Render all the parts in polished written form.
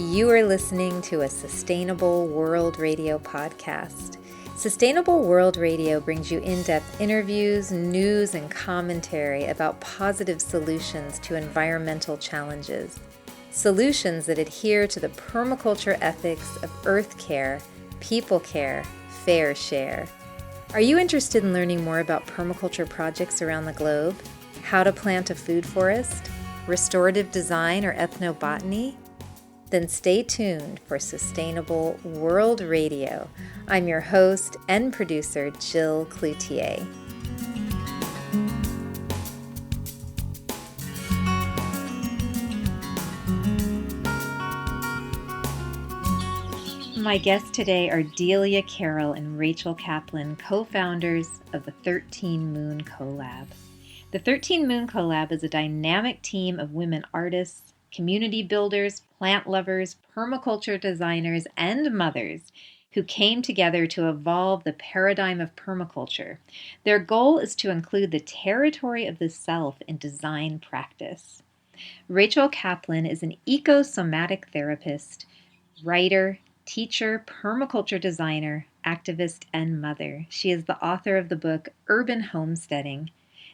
You are listening to a Sustainable World Radio podcast. Sustainable World Radio brings you in-depth interviews, news, and commentary about positive solutions to environmental challenges. Solutions that adhere to the permaculture ethics of earth care, people care, fair share. Are you interested in learning more about permaculture projects around the globe? How to plant a food forest? Restorative design or ethnobotany? Then stay tuned for Sustainable World Radio. I'm your host and producer, Jill Cloutier. My guests today are Delia, Carroll, and Rachel Kaplan, co-founders of the 13 Moon CoLab. The 13 Moon CoLab is a dynamic team of women artists, community builders, plant lovers, permaculture designers, and mothers who came together to evolve the paradigm of permaculture. Their goal is to include the territory of the self in design practice. Rachel Kaplan is an eco-somatic therapist, writer, teacher, permaculture designer, activist, and mother. She is the author of the book Urban Homesteading.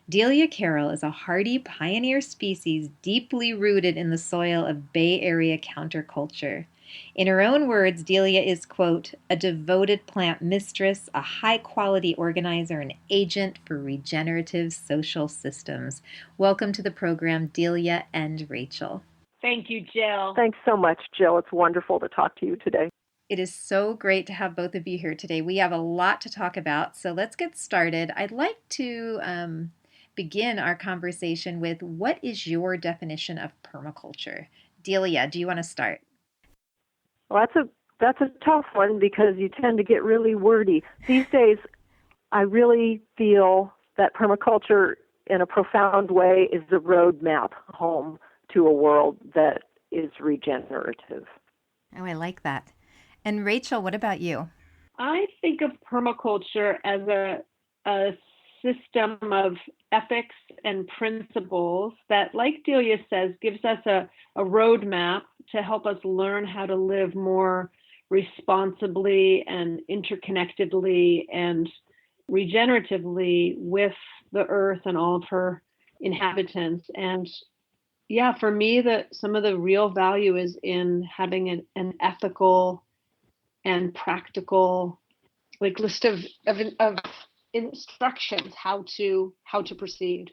Delia Carroll is a hardy pioneer species deeply rooted in the soil of Bay Area counterculture. In her own words, Delia is, quote, a devoted plant mistress, a high-quality organizer, and agent for regenerative social systems. Welcome to the program, Delia and Rachel. Thank you, Jill. Thanks so much, Jill. It's wonderful to talk to you today. It is so great to have both of you here today. We have a lot to talk about, so let's get started. I'd like to begin our conversation with, what is your definition of permaculture? Delia, do you want to start? Well, that's a tough one because you tend to get really wordy. These days, I really feel that permaculture, in a profound way, is the roadmap home to a world that is regenerative. Oh, I like that. And Rachel, what about you? I think of permaculture as a system of ethics and principles that, like Delia says, gives us a roadmap to help us learn how to live more responsibly and interconnectedly and regeneratively with the earth and all of her inhabitants. And yeah, for me, some of the real value is in having an ethical and practical list of instructions how to proceed.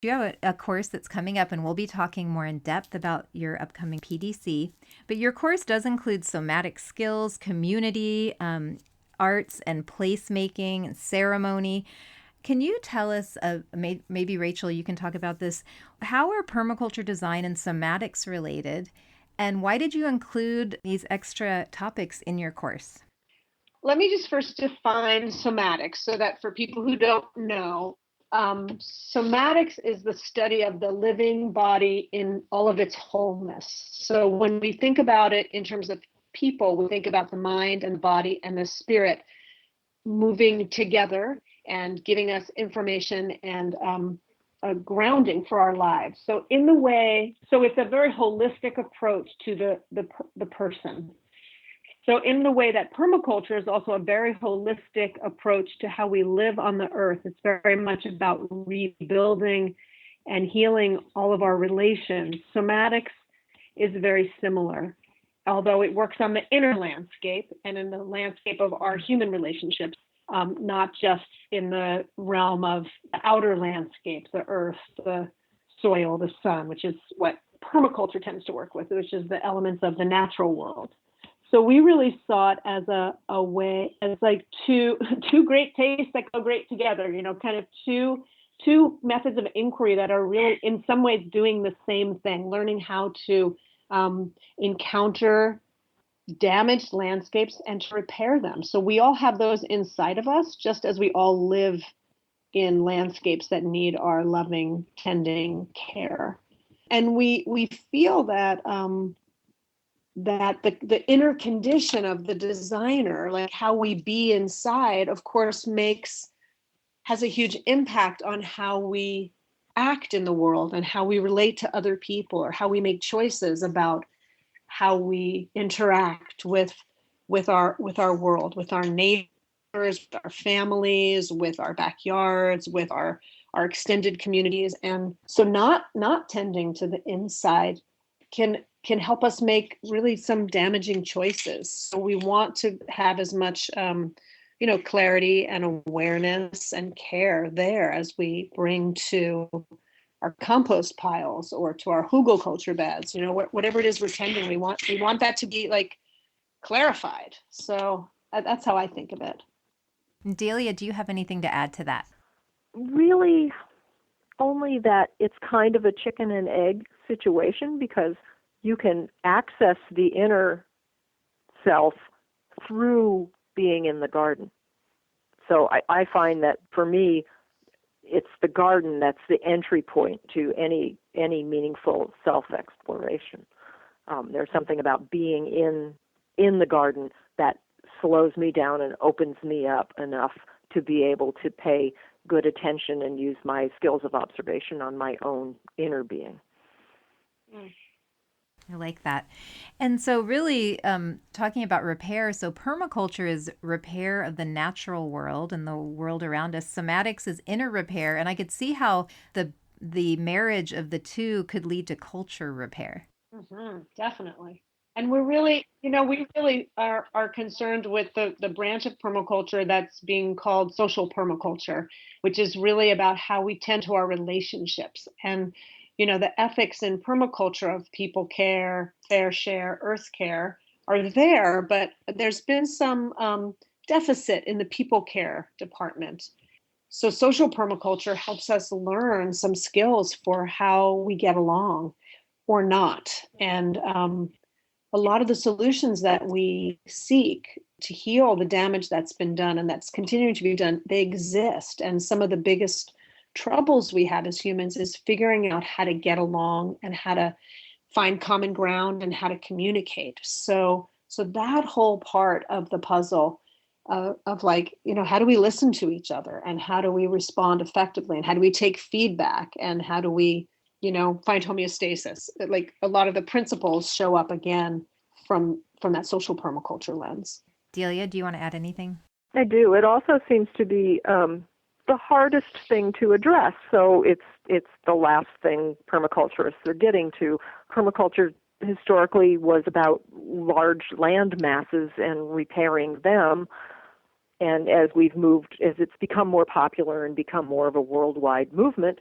You have a course that's coming up, and we'll be talking more in depth about your upcoming PDC. But your course does include somatic skills, community, arts, and placemaking and ceremony. Can you tell us, maybe Rachel, you can talk about this, how are permaculture design and somatics related, and why did you include these extra topics in your course? Let me just first define somatics so that for people who don't know, somatics is the study of the living body in all of its wholeness. So when we think about it in terms of people, we think about the mind and the body and the spirit moving together and giving us information and a grounding for our lives. So it's a very holistic approach to the person. So in the way that permaculture is also a very holistic approach to how we live on the earth, it's very much about rebuilding and healing all of our relations. Somatics is very similar, although it works on the inner landscape and in the landscape of our human relationships, not just in the realm of the outer landscape, the earth, the soil, the sun, which is what permaculture tends to work with, which is the elements of the natural world. So we really saw it as a way, as like two great tastes that go great together, kind of two methods of inquiry that are really in some ways doing the same thing, learning how to encounter damaged landscapes and to repair them. So we all have those inside of us, just as we all live in landscapes that need our loving, tending care. And we feel that that the inner condition of the designer, like how we be inside, of course, has a huge impact on how we act in the world and how we relate to other people or how we make choices about how we interact with our world, with our neighbors, with our families, with our backyards, with our extended communities. And so not tending to the inside can help us make really some damaging choices. So we want to have as much clarity and awareness and care there as we bring to our compost piles or to our hugelkultur beds. Whatever it is we're tending, we want that to be like clarified. So that's how I think of it. Delia, do you have anything to add to that? Really, only that it's kind of a chicken and egg situation, because you can access the inner self through being in the garden. So I find that for me, it's the garden that's the entry point to any meaningful self-exploration. There's something about being in the garden that slows me down and opens me up enough to be able to pay good attention and use my skills of observation on my own inner being. I like that. And so really talking about repair, so permaculture is repair of the natural world and the world around us. Somatics is inner repair. And I could see how the marriage of the two could lead to culture repair. Mm-hmm, definitely. And we really are concerned with the branch of permaculture that's being called social permaculture, which is really about how we tend to our relationships. And the ethics in permaculture of people care, fair share, earth care are there, but there's been some deficit in the people care department. So social permaculture helps us learn some skills for how we get along or not. And a lot of the solutions that we seek to heal the damage that's been done and that's continuing to be done, they exist. And some of the biggest troubles we have as humans is figuring out how to get along and how to find common ground and how to communicate. So that whole part of the puzzle of how do we listen to each other and how do we respond effectively and how do we take feedback and how do we, find homeostasis? Like a lot of the principles show up again from that social permaculture lens. Delia, do you want to add anything? I do. It also seems to be the hardest thing to address. So it's the last thing permaculturists are getting to. Permaculture historically was about large land masses and repairing them. And as it's become more popular and become more of a worldwide movement,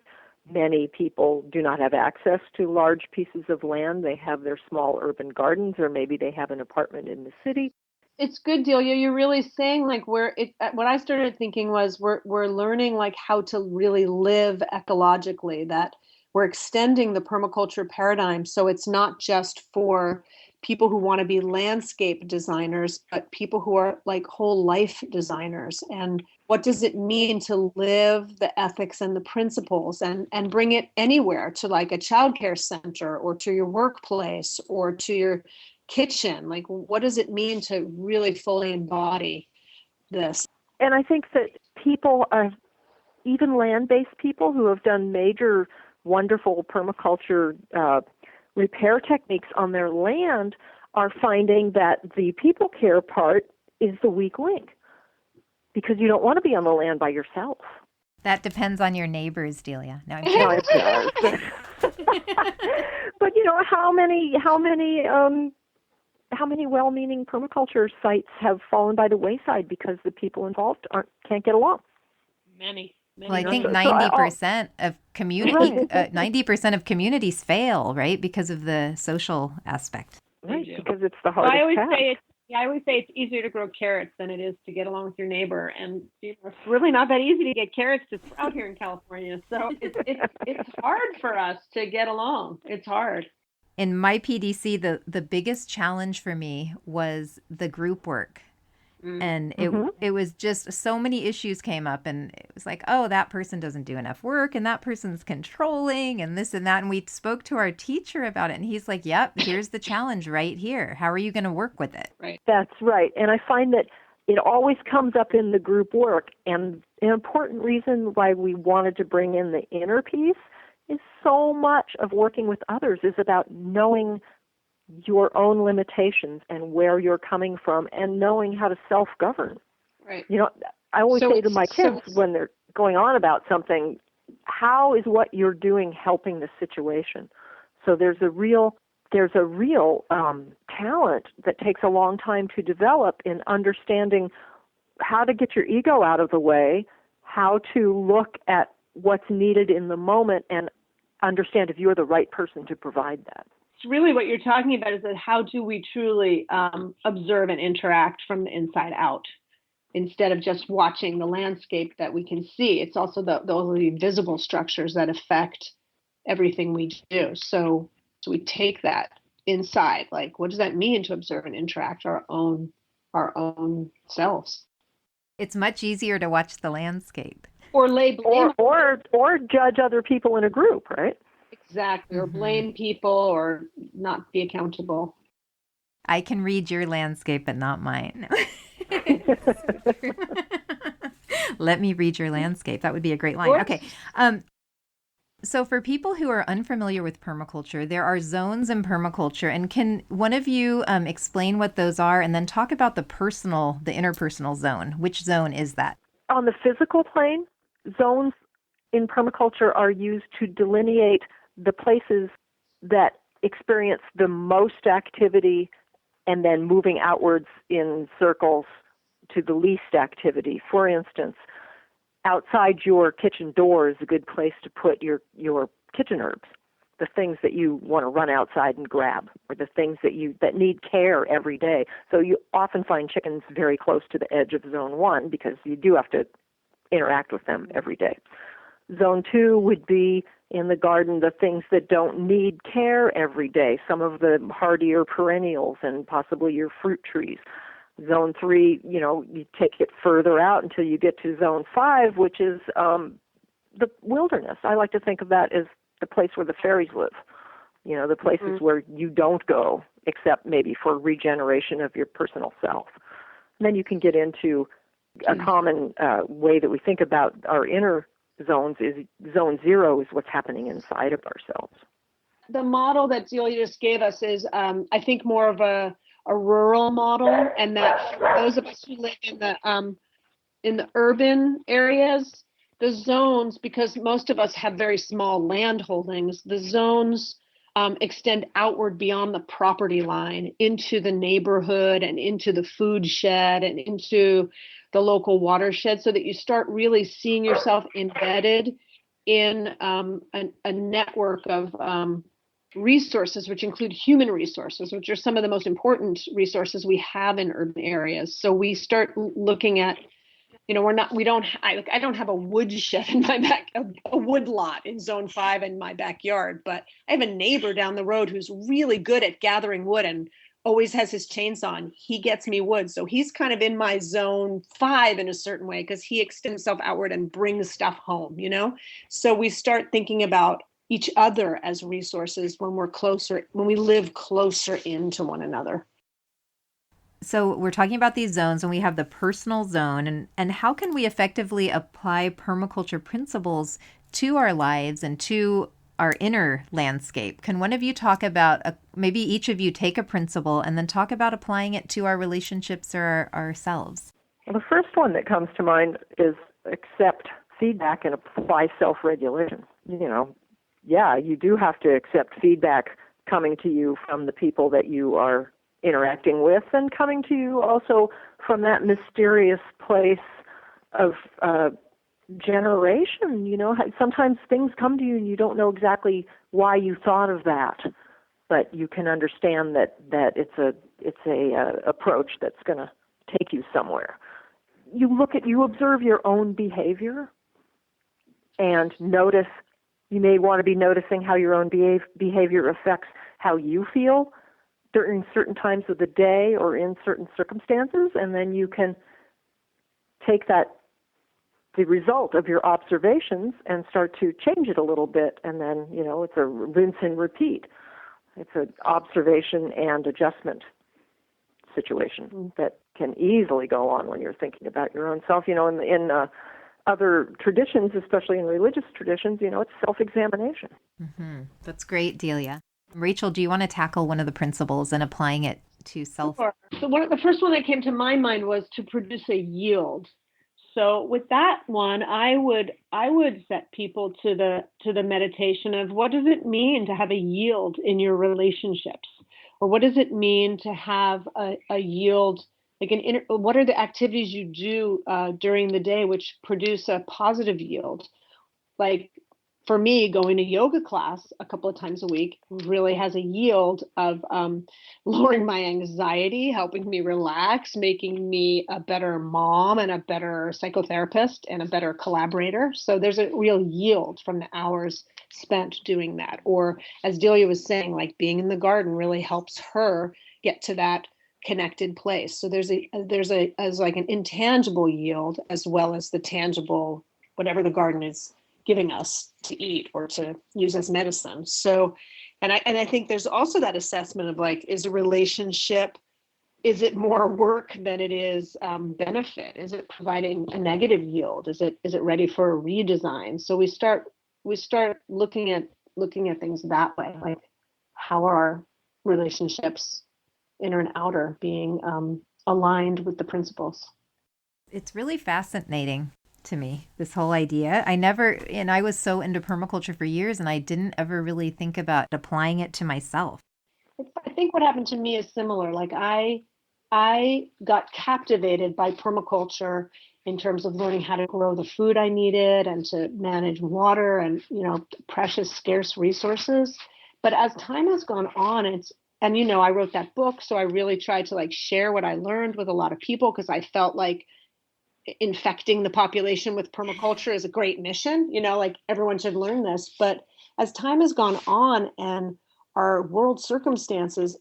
many people do not have access to large pieces of land. They have their small urban gardens, or maybe they have an apartment in the city. It's good, Delia. You're really saying what I started thinking was we're learning how to really live ecologically, that we're extending the permaculture paradigm. So it's not just for people who want to be landscape designers, but people who are whole life designers. And what does it mean to live the ethics and the principles and bring it anywhere, to a childcare center or to your workplace or to your kitchen? What does it mean to really fully embody this? And I think that people even land-based people who have done major, wonderful permaculture repair techniques on their land are finding that the people care part is the weak link, because you don't want to be on the land by yourself. That depends on your neighbors, Delia. No, I'm kidding. No, it does. But how many well-meaning permaculture sites have fallen by the wayside because the people involved can't get along? Many. Well, I think 90% of community, 90% of communities fail, right, because of the social aspect. Right, because it's the hardest task. I always say it's easier to grow carrots than it is to get along with your neighbor, and it's really not that easy to get carrots to sprout here in California. So it's hard for us to get along. It's hard. In my PDC, the biggest challenge for me was the group work. And it was just so many issues came up, and it was oh, that person doesn't do enough work, and that person's controlling, and this and that. And we spoke to our teacher about it, and he's like, yep, here's the challenge right here. How are you going to work with it? Right. That's right. And I find that it always comes up in the group work. And an important reason why we wanted to bring in the inner piece is so much of working with others is about knowing your own limitations and where you're coming from and knowing how to self-govern. Right. I always say to my kids when they're going on about something, how is what you're doing helping the situation? So there's a real talent that takes a long time to develop in understanding how to get your ego out of the way, how to look at what's needed in the moment and understand if you're the right person to provide that. It's really what you're talking about is that how do we truly observe and interact from the inside out instead of just watching the landscape that we can see. It's also those invisible structures that affect everything we do. So we take that inside, like what does that mean to observe and interact our own selves? It's much easier to watch the landscape. Or lay blame. Or judge other people in a group, right? Exactly. Or blame people or not be accountable. I can read your landscape, but not mine. Let me read your landscape. That would be a great line. Okay. So for people who are unfamiliar with permaculture, there are zones in permaculture. And can one of you explain what those are and then talk about the interpersonal zone? Which zone is that? On the physical plane, zones in permaculture are used to delineate the places that experience the most activity and then moving outwards in circles to the least activity. For instance, outside your kitchen door is a good place to put your kitchen herbs, the things that you want to run outside and grab, or the things that need care every day. So you often find chickens very close to the edge of zone 1 because you do have to interact with them every day. Zone 2 would be in the garden the things that don't need care every day, some of the hardier perennials and possibly your fruit trees. Zone 3, you take it further out until you get to Zone 5, which is the wilderness. I like to think of that as the place where the fairies live, the places where you don't go except maybe for regeneration of your personal self. And then you can get into a common way that we think about our inner zones is Zone 0 is what's happening inside of ourselves. The model that Delia just gave us is, I think, more of a rural model, and that for those of us who live in the urban areas, the zones, because most of us have very small land holdings, the zones extend outward beyond the property line into the neighborhood and into the food shed and into the local watershed, so that you start really seeing yourself embedded in a network of resources, which include human resources, which are some of the most important resources we have in urban areas. So we start looking at, I don't have a woodshed in my back, a wood lot in Zone 5 in my backyard, but I have a neighbor down the road who's really good at gathering wood and always has his chainsaw on. He gets me wood. So he's kind of in my Zone 5 in a certain way because he extends himself outward and brings stuff home, So we start thinking about each other as resources when we live closer into one another. So we're talking about these zones, and we have the personal zone, and how can we effectively apply permaculture principles to our lives and to our inner landscape? Can one of you talk about, maybe each of you take a principle and then talk about applying it to our relationships or ourselves? Well, the first one that comes to mind is accept feedback and apply self-regulation. You do have to accept feedback coming to you from the people that you are interacting with and coming to you also from that mysterious place of generation. Sometimes things come to you and you don't know exactly why you thought of that, but you can understand that it's a approach that's going to take you somewhere. You observe your own behavior and notice. You may want to be noticing how your own behavior affects how you feel during certain times of the day or in certain circumstances, and then you can take the result of your observations and start to change it a little bit, and then, it's a rinse and repeat. It's an observation and adjustment situation that can easily go on when you're thinking about your own self. In other traditions, especially in religious traditions, it's self-examination. Mm-hmm. That's great, Delia. Rachel, do you want to tackle one of the principles and applying it to self? Sure. So the first one that came to my mind was to produce a yield. So with that one, I would set people to the meditation of what does it mean to have a yield in your relationships, or what does it mean to have a yield, like what are the activities you do during the day which produce a positive yield? Like for me, going to yoga class a couple of times a week really has a yield of lowering my anxiety, helping me relax, making me a better mom and a better psychotherapist and a better collaborator. So there's a real yield from the hours spent doing that. Or as Delia was saying, like being in the garden really helps her get to that connected place. So there's as like an intangible yield as well as the tangible, whatever the garden is giving us to eat or to use as medicine. So, and I think there's also that assessment of like, is a relationship, is it more work than it is benefit? Is it providing a negative yield? Is it ready for a redesign? So we start looking at things that way, like how are our relationships, inner and outer, being aligned with the principles. It's really fascinating to me, this whole idea. I was so into permaculture for years, and I didn't ever really think about applying it to myself. I think what happened to me is similar. Like I got captivated by permaculture in terms of learning how to grow the food I needed and to manage water and, precious, scarce resources. But as time has gone on, I wrote that book, so I really tried to like share what I learned with a lot of people because I felt like infecting the population with permaculture is a great mission, like everyone should learn this. But as time has gone on and our world circumstances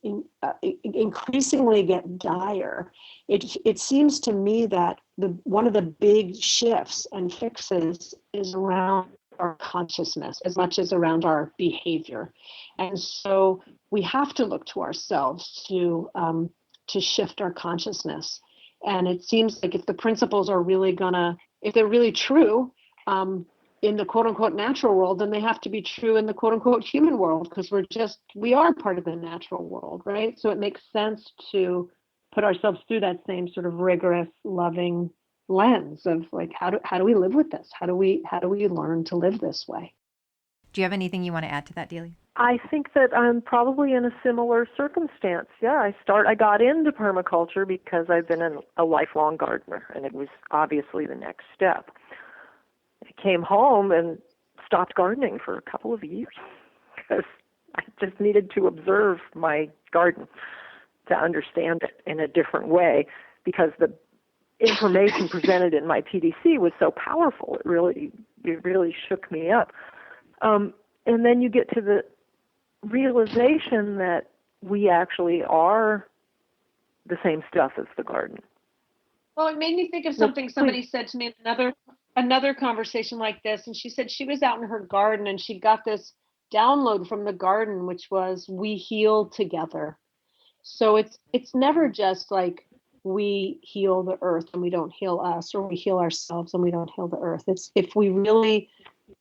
increasingly get dire, it seems to me that one of the big shifts and fixes is around our consciousness as much as around our behavior. And so we have to look to ourselves to shift our consciousness. And it seems like if the principles are really if they're really true in the quote unquote natural world, then they have to be true in the quote unquote human world because we are part of the natural world, right? So it makes sense to put ourselves through that same sort of rigorous, loving lens of like, how do we live with this? How do we learn to live this way? Do you have anything you want to add to that, Delia? I think that I'm probably in a similar circumstance. Yeah, I got into permaculture because I've been a lifelong gardener, and it was obviously the next step. I came home and stopped gardening for a couple of years because I just needed to observe my garden to understand it in a different way because the information presented in my PDC was so powerful. It really shook me up. And then you get to the realization that we actually are the same stuff as the garden. Well, it made me think of something somebody said to me in another conversation like this, and she said she was out in her garden and she got this download from the garden, which was we heal together. So it's never just like we heal the earth and we don't heal us, or we heal ourselves and we don't heal the earth. It's if we really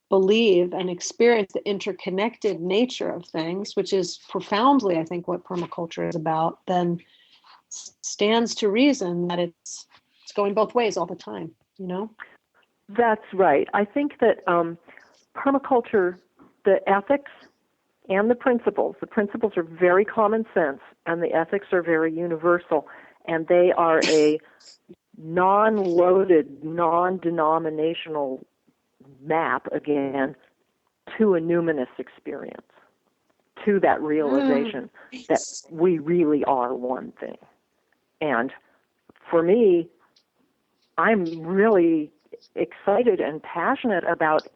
believe and experience the interconnected nature of things, which is profoundly, I think, what permaculture is about, then stands to reason that it's going both ways all the time, That's right. I think that permaculture, the ethics and the principles are very common sense, and the ethics are very universal, and they are a non-loaded, non-denominational map, again, to a numinous experience, to that realization that we really are one thing. And for me, I'm really excited and passionate about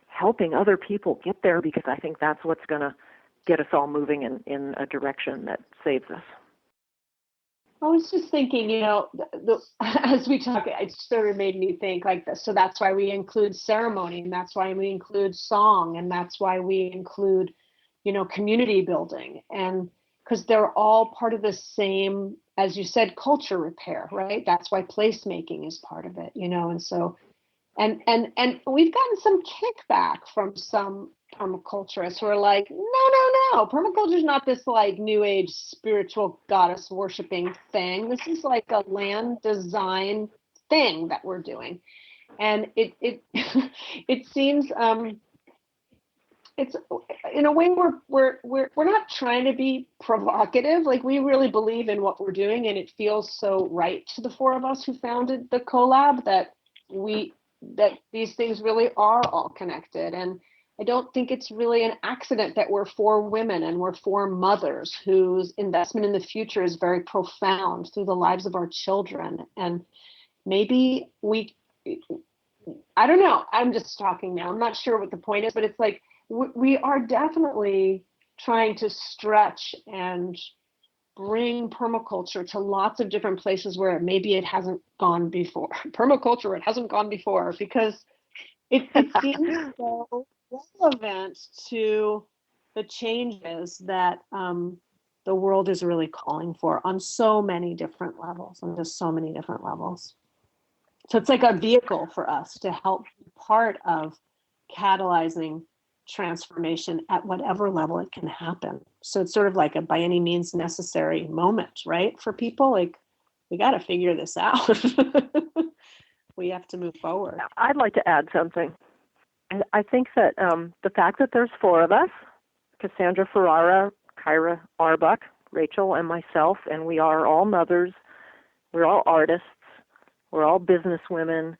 helping other people get there because I think that's what's going to get us all moving in a direction that saves us. I was just thinking, as we talk, it sort of made me think like this. So that's why we include ceremony, and that's why we include song, and that's why we include, community building, and because they're all part of the same, as you said, culture repair, right? That's why placemaking is part of it, and so And we've gotten some kickback from some permaculturists who are like, no, permaculture is not this like new age spiritual goddess worshiping thing. This is like a land design thing that we're doing. And it it seems it's in a way we're not trying to be provocative. Like, we really believe in what we're doing, and it feels so right to the four of us who founded the CoLab that these things really are all connected. And I don't think it's really an accident that we're four women and we're four mothers whose investment in the future is very profound through the lives of our children. And maybe I don't know, I'm just talking now, I'm not sure what the point is, but it's like we are definitely trying to stretch and bring permaculture to lots of different places where maybe it hasn't gone before. Permaculture, it hasn't gone before, because it seems so relevant to the changes that the world is really calling for on so many different levels, on just so many different levels. So it's like a vehicle for us to help be part of catalyzing transformation at whatever level it can happen. So it's sort of like a by any means necessary moment, right? For people, like, we got to figure this out. We have to move forward. I'd like to add something. I think that the fact that there's four of us, Cassandra Ferrara, Kyra Arbuck, Rachel, and myself, and we are all mothers, we're all artists, we're all business women,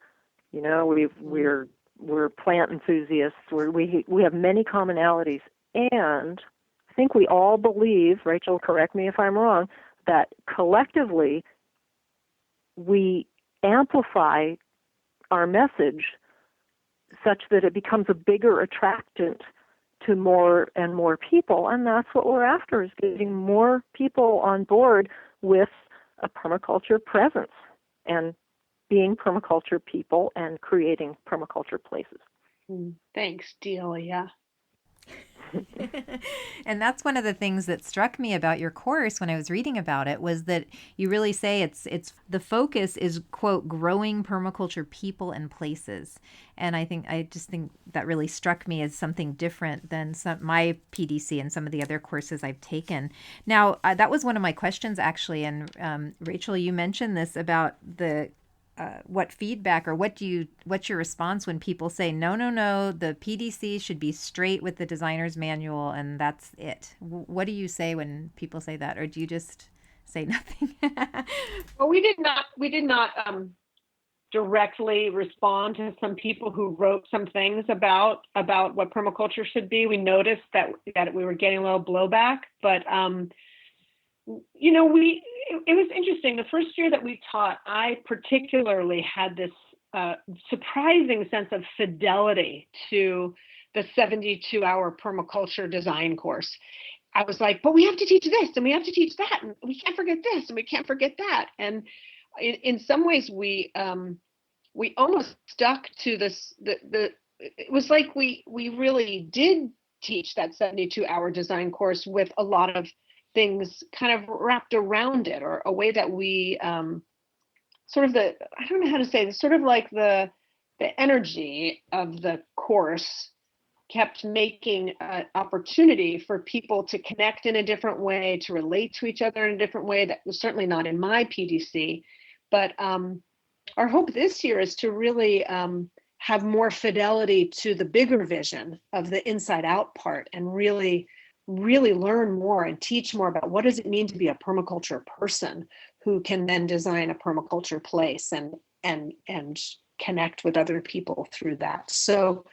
you know, we're plant enthusiasts, we have many commonalities, and I think we all believe, Rachel, correct me if I'm wrong, that collectively we amplify our message such that it becomes a bigger attractant to more and more people. And that's what we're after, is getting more people on board with a permaculture presence and being permaculture people and creating permaculture places. Thanks, Delia. And that's one of the things that struck me about your course when I was reading about it, was that you really say it's the focus is, quote, growing permaculture people and places. And I just think that really struck me as something different than my PDC and some of the other courses I've taken. Now, that was one of my questions, actually. And Rachel, you mentioned this about what feedback, or what's your response when people say, no, the PDC should be straight with the designer's manual and that's it? What do you say when people say that, or do you just say nothing? Well, we did not directly respond to some people who wrote some things about what permaculture should be. We noticed that we were getting a little blowback, but you know, it was interesting. The first year that we taught, I particularly had this surprising sense of fidelity to the 72-hour permaculture design course. I was like, but we have to teach this, and we have to teach that, and we can't forget this, and we can't forget that. And in some ways, we almost stuck to this. It was like we really did teach that 72-hour design course with a lot of things kind of wrapped around it, or a way that we sort of I don't know how to say this, sort of like the energy of the course kept making an opportunity for people to connect in a different way, to relate to each other in a different way that was certainly not in my PDC. But our hope this year is to really have more fidelity to the bigger vision of the inside out part, and really learn more and teach more about what does it mean to be a permaculture person who can then design a permaculture place and connect with other people through that. So,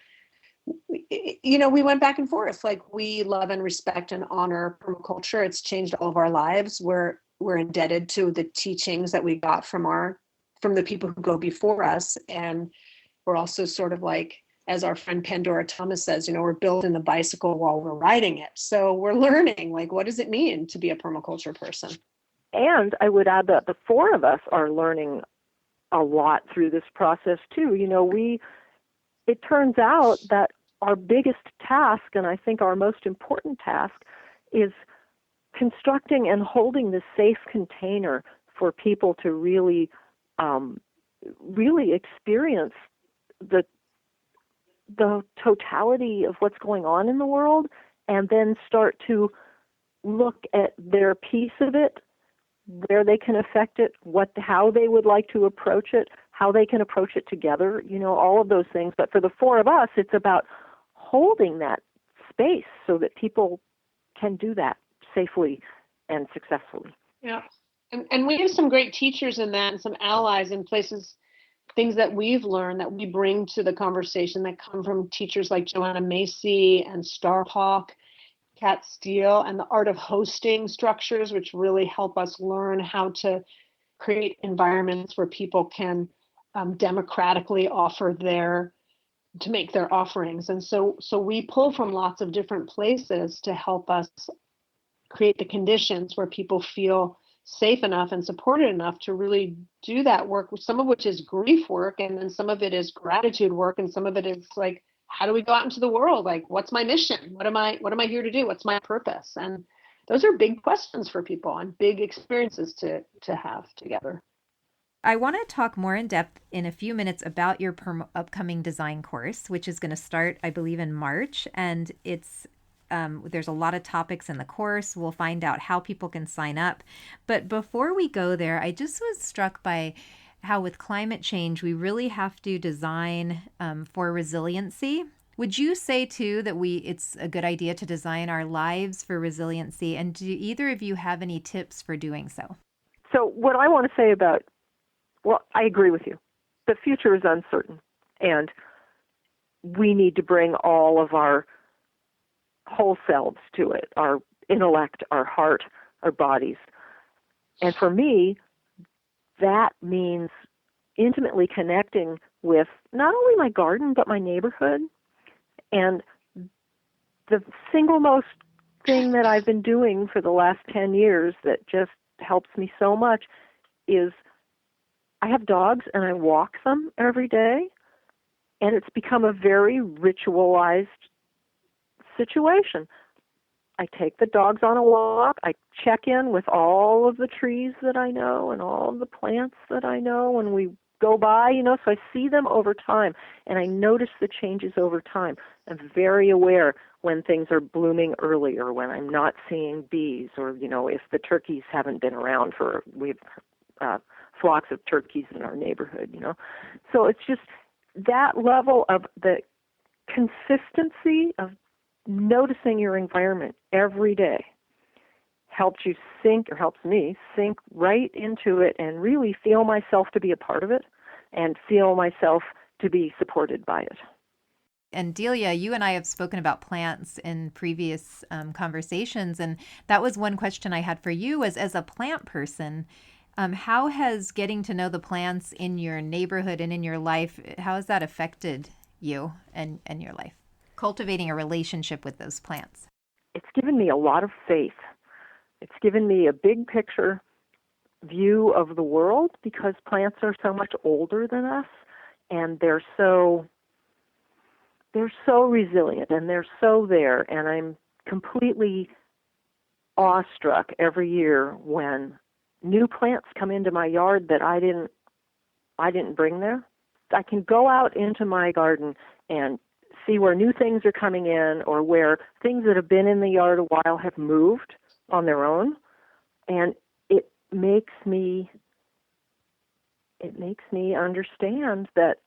you know, we went back and forth. Like, we love and respect and honor permaculture. It's changed all of our lives. We're indebted to the teachings that we got from the people who go before us. And we're also sort of like, as our friend Pandora Thomas says, you know, we're building the bicycle while we're riding it. So we're learning, like, what does it mean to be a permaculture person? And I would add that the four of us are learning a lot through this process too. You know, it turns out that our biggest task, and I think our most important task, is constructing and holding this safe container for people to really experience the totality of what's going on in the world, and then start to look at their piece of it, where they can affect it, how they would like to approach it, how they can approach it together, all of those things. But for the four of us, it's about holding that space so that people can do that safely and successfully. Yeah. And we have some great teachers in that and some allies in places, things that we've learned that we bring to the conversation that come from teachers like Joanna Macy and Starhawk, Kat Steele, and the art of hosting structures, which really help us learn how to create environments where people can democratically to make their offerings. And so we pull from lots of different places to help us create the conditions where people feel safe enough and supported enough to really do that work, some of which is grief work, and then some of it is gratitude work, and some of it is like, how do we go out into the world? Like, what's my mission? What am I here to do? What's my purpose? And those are big questions for people and big experiences to have together. I want to talk more in depth in a few minutes about your upcoming design course, which is going to start, I believe, in March. And there's a lot of topics in the course. We'll find out how people can sign up. But before we go there, I just was struck by how with climate change, we really have to design for resiliency. Would you say, too, that it's a good idea to design our lives for resiliency? And do either of you have any tips for doing so? So what I want to say I agree with you. The future is uncertain, and we need to bring all of our whole selves to it, our intellect, our heart, our bodies. And for me, that means intimately connecting with not only my garden, but my neighborhood. And the single most thing that I've been doing for the last 10 years that just helps me so much is I have dogs and I walk them every day, and it's become a very ritualized situation. I take the dogs on a walk. I check in with all of the trees that I know and all of the plants that I know when we go by, so I see them over time, and I notice the changes over time. I'm very aware when things are blooming early or when I'm not seeing bees, or, if the turkeys haven't been around we've flocks of turkeys in our neighborhood, So it's just that level of the consistency of noticing your environment every day helps me sink right into it and really feel myself to be a part of it and feel myself to be supported by it. And Delia, you and I have spoken about plants in previous conversations, and that was one question I had for you as a plant person. How has getting to know the plants in your neighborhood and in your life, how has that affected you and your life? Cultivating a relationship with those plants. It's given me a lot of faith. It's given me a big picture view of the world because plants are so much older than us, and they're so resilient, and they're so there, and I'm completely awestruck every year when new plants come into my yard that I didn't bring there. I can go out into my garden and see where new things are coming in, or where things that have been in the yard a while have moved on their own, and it makes me understand that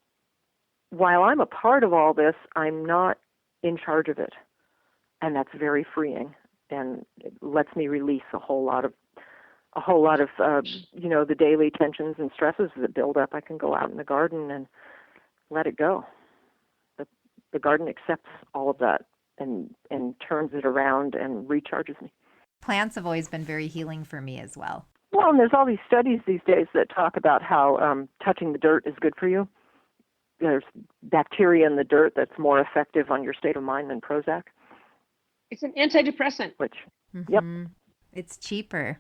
while I'm a part of all this, I'm not in charge of it, and that's very freeing, and it lets me release a whole lot of the daily tensions and stresses that build up. I can go out in the garden and let it go. The garden accepts all of that and turns it around and recharges me. Plants have always been very healing for me as well. Well, and there's all these studies these days that talk about how touching the dirt is good for you. There's bacteria in the dirt that's more effective on your state of mind than Prozac. It's an antidepressant. Yep. It's cheaper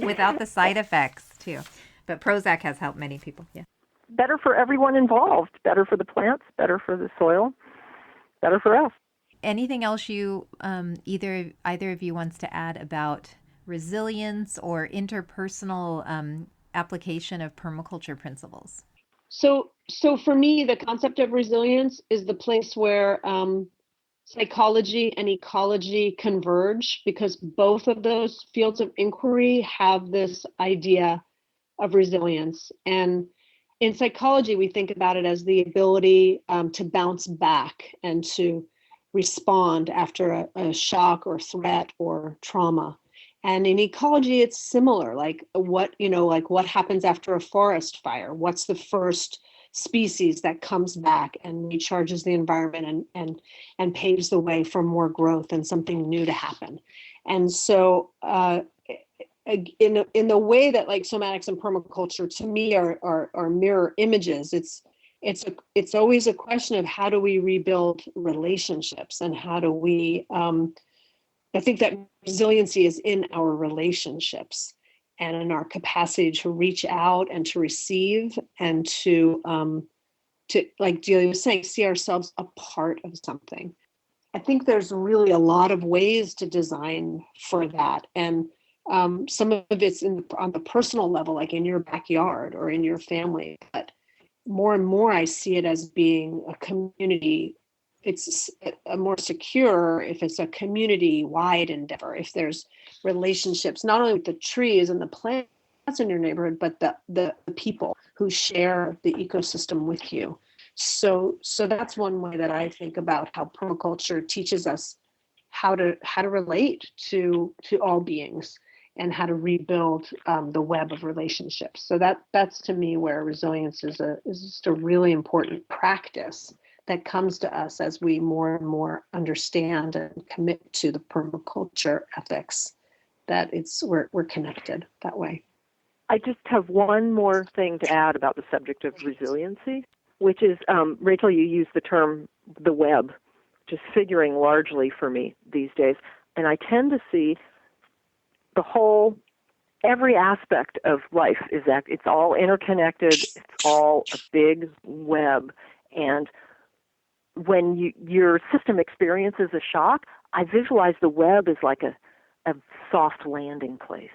without the side effects too. But Prozac has helped many people. Yeah. Better for everyone involved. Better for the plants. Better for the soil. Better for us. Anything else you either of you wants to add about resilience or interpersonal application of permaculture principles? So So for me, the concept of resilience is the place where psychology and ecology converge, because both of those fields of inquiry have this idea of resilience. And in psychology, we think about it as the ability to bounce back and to respond after a shock or threat or trauma. And in ecology, it's similar. Like what happens after a forest fire? What's the first species that comes back and recharges the environment and paves the way for more growth and something new to happen? And so in the way that like somatics and permaculture to me are mirror images, it's always a question of how do we rebuild relationships, and how do we I think that resiliency is in our relationships and in our capacity to reach out and to receive and to like Delia was saying, see ourselves a part of something. I think there's really a lot of ways to design for that. And some of it's on the personal level, like in your backyard or in your family. But more and more, I see it as being a community. It's a more secure if it's a community-wide endeavor. If there's relationships, not only with the trees and the plants in your neighborhood, but the people who share the ecosystem with you. So that's one way that I think about how permaculture teaches us how to relate to all beings and how to rebuild the web of relationships. So that's to me where resilience is just a really important practice that comes to us as we more and more understand and commit to the permaculture ethics, that we're connected that way. I just have one more thing to add about the subject of resiliency, which is, Rachel, you use the term the web, just figuring largely for me these days. And I tend to see every aspect of life is that it's all interconnected, it's all a big web. And when your system experiences a shock, I visualize the web as like a soft landing place.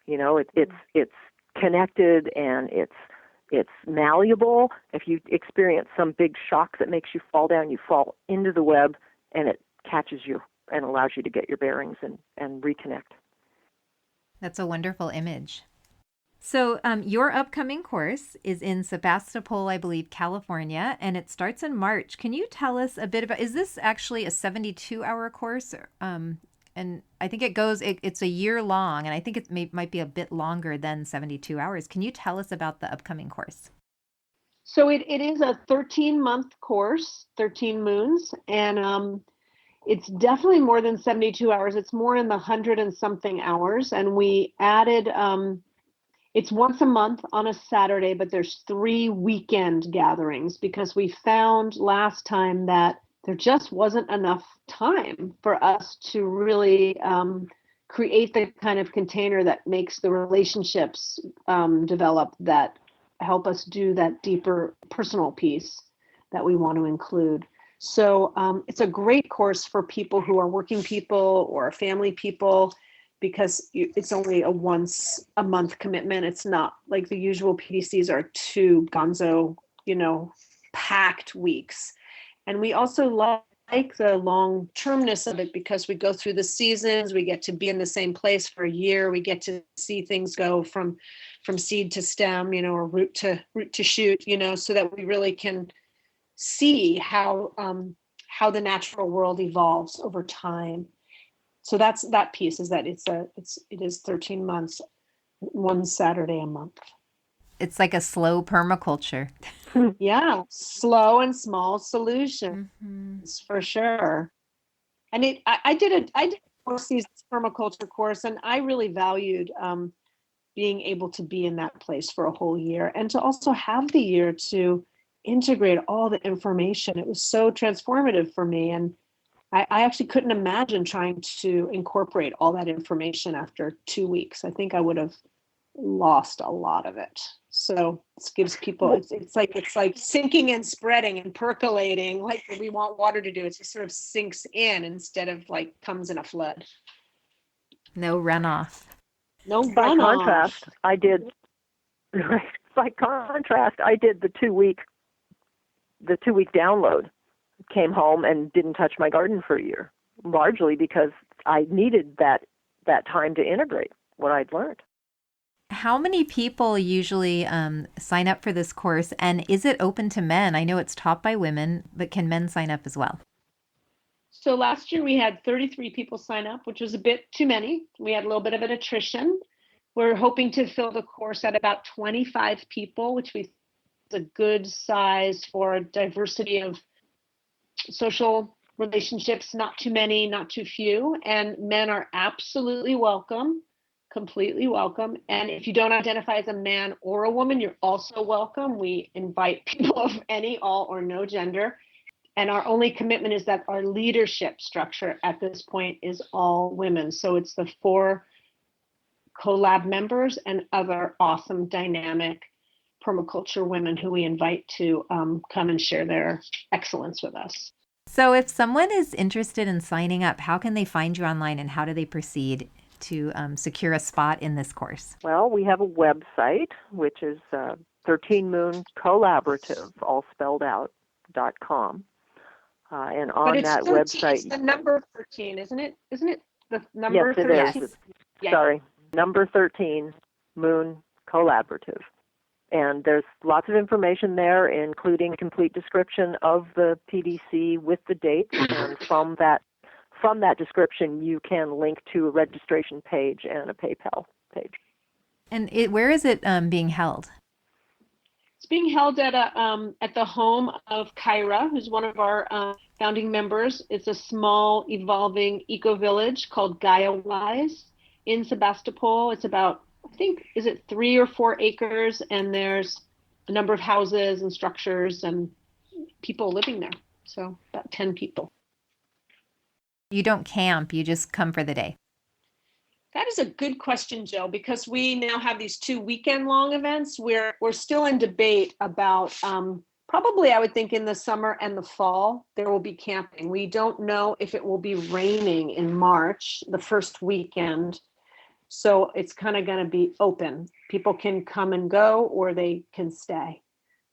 You know, it's connected and it's malleable. If you experience some big shock that makes you fall down, you fall into the web and it catches you and allows you to get your bearings and reconnect. That's a wonderful image. So your upcoming course is in Sebastopol, I believe, California, and it starts in March. Can you tell us a bit about, is this actually a 72-hour course? And I think it's a year long, and I think it might be a bit longer than 72 hours. Can you tell us about the upcoming course? So it is a 13-month course, 13 moons, and it's definitely more than 72 hours. It's more in the 100 and something hours. And we added, it's once a month on a Saturday, but there's 3 weekend gatherings, because we found last time that there just wasn't enough time for us to really create the kind of container that makes the relationships develop, that help us do that deeper personal piece that we want to include. So it's a great course for people who are working people or family people, because it's only a once a month commitment. It's not like the usual PDCs are 2 gonzo, packed weeks. And we also like the long termness of it, because we go through the seasons, we get to be in the same place for a year, we get to see things go from seed to stem, or root to shoot, so that we really can see how the natural world evolves over time. So that's that piece, is that it is 13 months, 1 Saturday a month. It's like a slow permaculture. Yeah, slow and small solutions, for sure. And I did a 4-season permaculture course, and I really valued being able to be in that place for a whole year, and to also have the year to integrate all the information. It was so transformative for me, and I actually couldn't imagine trying to incorporate all that information after 2 weeks. I think I would have lost a lot of it. So this gives people, it's like sinking and spreading and percolating, like we want water to do. It just sort of sinks in instead of like comes in a flood. No runoff. No runoff. By contrast, I did By contrast, I did the 2-week download, came home and didn't touch my garden for a year, largely because I needed that time to integrate what I'd learned. How many people usually sign up for this course, and is it open to men? I know it's taught by women, but can men sign up as well? So last year we had 33 people sign up, which was a bit too many. We had a little bit of an attrition. We're hoping to fill the course at about 25 people, which we think is a good size for a diversity of social relationships, not too many, not too few. And men are absolutely welcome, completely welcome. And if you don't identify as a man or a woman, you're also welcome. We invite people of any, all, or no gender. And our only commitment is that our leadership structure at this point is all women. So it's the 4 CoLab members and other awesome, dynamic permaculture women who we invite to come and share their excellence with us. So if someone is interested in signing up, how can they find you online, and how do they proceed to secure a spot in this course? Well, we have a website, which is 13 Moon Collaborative, all spelled out, .com. And on but it's that 13, website... It's the number 13, isn't it? Isn't it the number yes, 13? It is. Yeah. Sorry, number 13 Moon Collaborative. And there's lots of information there, including a complete description of the PDC with the dates. And from that description, you can link to a registration page and a PayPal page. And where is it being held? It's being held at the home of Kyra, who's one of our founding members. It's a small, evolving eco-village called Gaia Wise in Sebastopol. It's about, I think, is it 3 or 4 acres, and there's a number of houses and structures and people living there. So about 10 people. You don't camp, you just come for the day. That is a good question, Jill, because we now have these 2 weekend-long events. We're still in debate about probably, I would think, in the summer and the fall, there will be camping. We don't know if it will be raining in March, the first weekend. So it's kind of going to be open. People can come and go, or they can stay.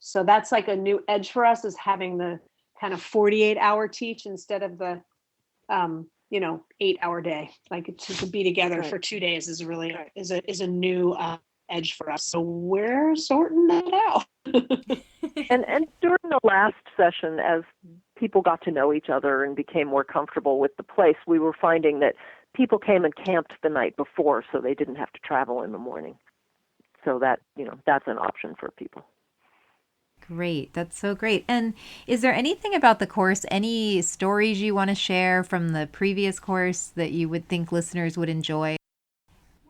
So that's like a new edge for us, is having the kind of 48-hour teach instead of the 8-hour day. Like to be together for 2 days is really is a new edge for us. So we're sorting that out. and during the last session, as people got to know each other and became more comfortable with the place, we were finding that people came and camped the night before, so they didn't have to travel in the morning. So that, that's an option for people. Great. That's so great. And is there anything about the course, any stories you want to share from the previous course that you would think listeners would enjoy?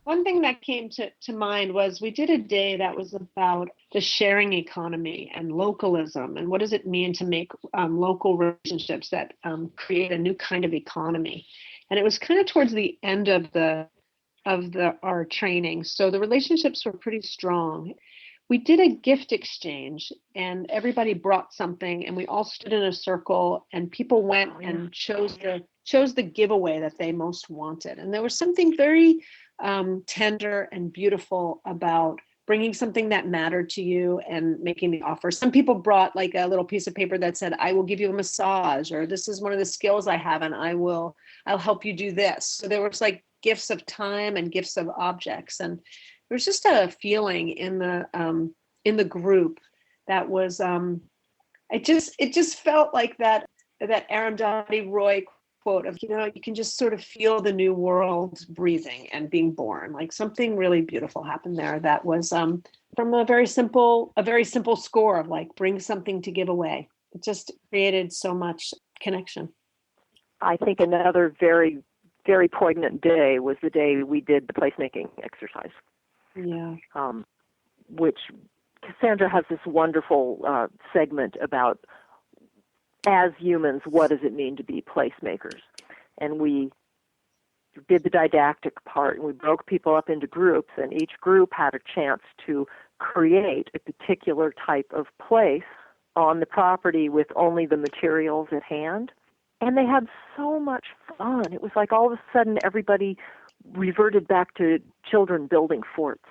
One thing that came to mind was we did a day that was about the sharing economy and localism, and what does it mean to make local relationships that create a new kind of economy. And it was kind of towards the end of our training, so the relationships were pretty strong. We did a gift exchange, and everybody brought something, and we all stood in a circle, and people went and chose the giveaway that they most wanted. And there was something very tender and beautiful about bringing something that mattered to you and making the offer. Some people brought like a little piece of paper that said, "I will give you a massage," or "This is one of the skills I have, and I'll help you do this." So there was like gifts of time and gifts of objects, and there was just a feeling in the group that was it just felt like that Arundhati Roy quote of, you can just sort of feel the new world breathing and being born. Like something really beautiful happened there that was from a very simple score of like, bring something to give away. It just created so much connection. I think another very, very poignant day was the day we did the placemaking exercise. Yeah. Which Cassandra has this wonderful segment about, as humans, what does it mean to be placemakers? And we did the didactic part, and we broke people up into groups, and each group had a chance to create a particular type of place on the property with only the materials at hand. And they had so much fun. It was like all of a sudden everybody reverted back to children building forts.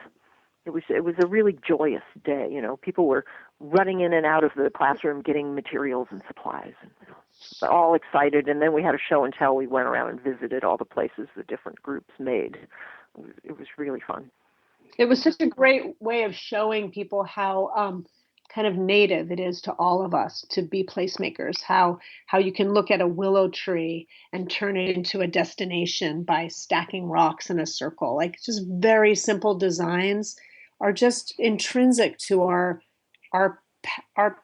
it was a really joyous day. People were running in and out of the classroom getting materials and supplies, and all excited. And then we had a show and tell. We went around and visited all the places the different groups made. It was really fun. It was such a great way of showing people how kind of native it is to all of us to be placemakers, how you can look at a willow tree and turn it into a destination by stacking rocks in a circle. Like, just very simple designs are just intrinsic to our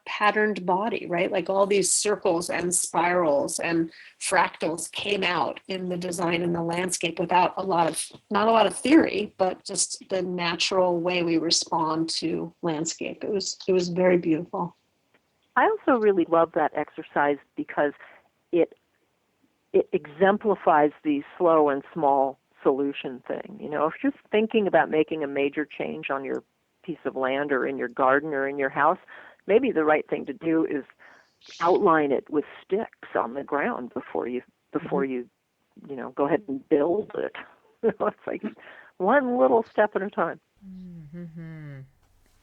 patterned body, right? Like, all these circles and spirals and fractals came out in the design and the landscape without not a lot of theory, but just the natural way we respond to landscape. It was very beautiful. I also really love that exercise because it exemplifies the slow and small solution thing. If you're thinking about making a major change on your piece of land or in your garden or in your house, maybe the right thing to do is outline it with sticks on the ground before you go ahead and build it. It's like one little step at a time. Mm-hmm.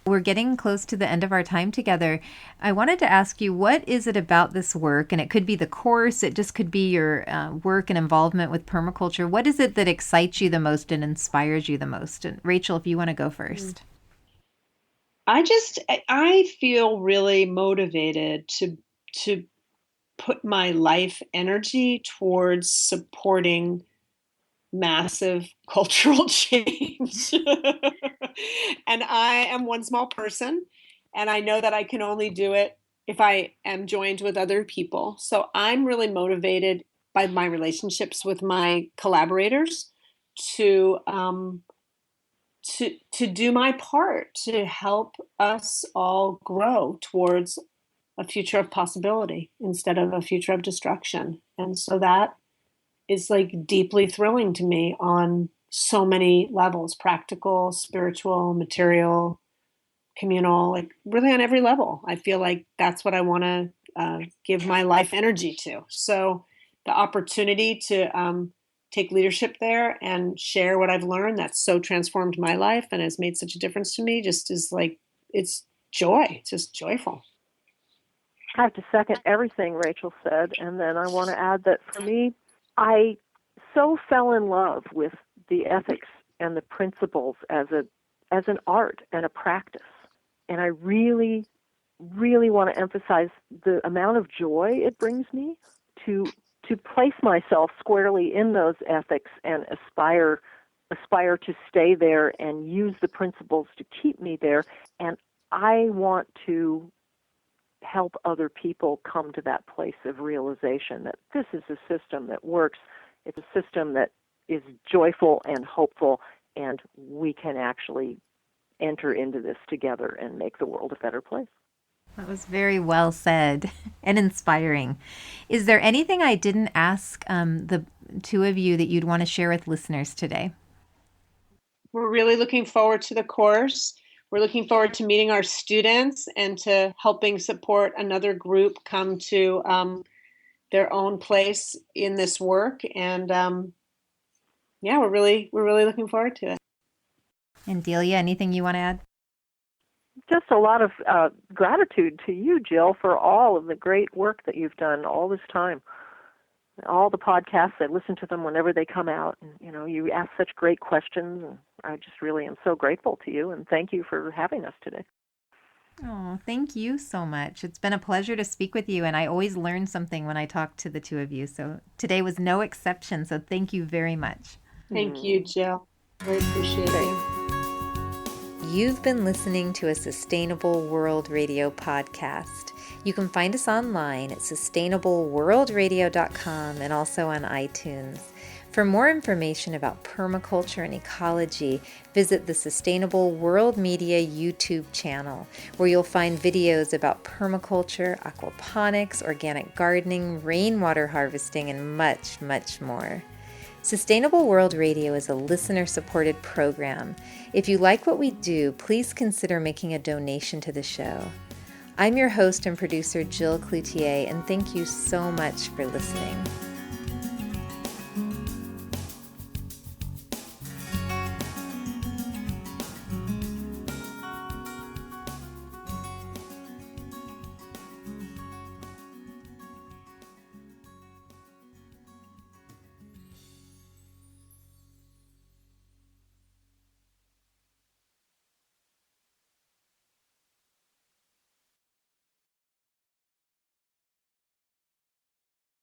We're getting close to the end of our time together. I wanted to ask you, what is it about this work? And it could be the course, it just could be your work and involvement with permaculture. What is it that excites you the most and inspires you the most? And Rachel, if you want to go first. I feel really motivated to put my life energy towards supporting massive cultural change. And I am one small person, and I know that I can only do it if I am joined with other people. So I'm really motivated by my relationships with my collaborators to do my part to help us all grow towards a future of possibility instead of a future of destruction. And so that is like deeply thrilling to me on so many levels: practical, spiritual, material, communal, like really on every level. I feel like that's what I want to give my life energy to. So the opportunity to take leadership there and share what I've learned that's so transformed my life and has made such a difference to me just is like, it's joy. It's just joyful. I have to second everything Rachel said. And then I want to add that for me, I so fell in love with the ethics and the principles as an art and a practice. And I really, really want to emphasize the amount of joy it brings me to place myself squarely in those ethics and aspire to stay there and use the principles to keep me there. And I want to help other people come to that place of realization that this is a system that works. It's a system that is joyful and hopeful, and we can actually enter into this together and make the world a better place. That was very well said and inspiring. Is there anything I didn't ask the two of you that you'd want to share with listeners today? We're really looking forward to the course. We're looking forward to meeting our students and to helping support another group come to their own place in this work. And we're really looking forward to it. And Delia, anything you want to add? Just a lot of gratitude to you, Jill, for all of the great work that you've done all this time. All the podcasts, I listen to them whenever they come out. And, you ask such great questions. And I just really am so grateful to you. And thank you for having us today. Oh, thank you so much. It's been a pleasure to speak with you. And I always learn something when I talk to the two of you. So today was no exception. So thank you very much. Thank you, Jill. Really appreciate you. You've been listening to a Sustainable World Radio podcast. You can find us online at sustainableworldradio.com and also on iTunes. For more information about permaculture and ecology, visit the Sustainable World Media YouTube channel, where you'll find videos about permaculture, aquaponics, organic gardening, rainwater harvesting, and much, much more. Sustainable World Radio is a listener-supported program. If you like what we do, please consider making a donation to the show. I'm your host and producer, Jill Cloutier, and thank you so much for listening.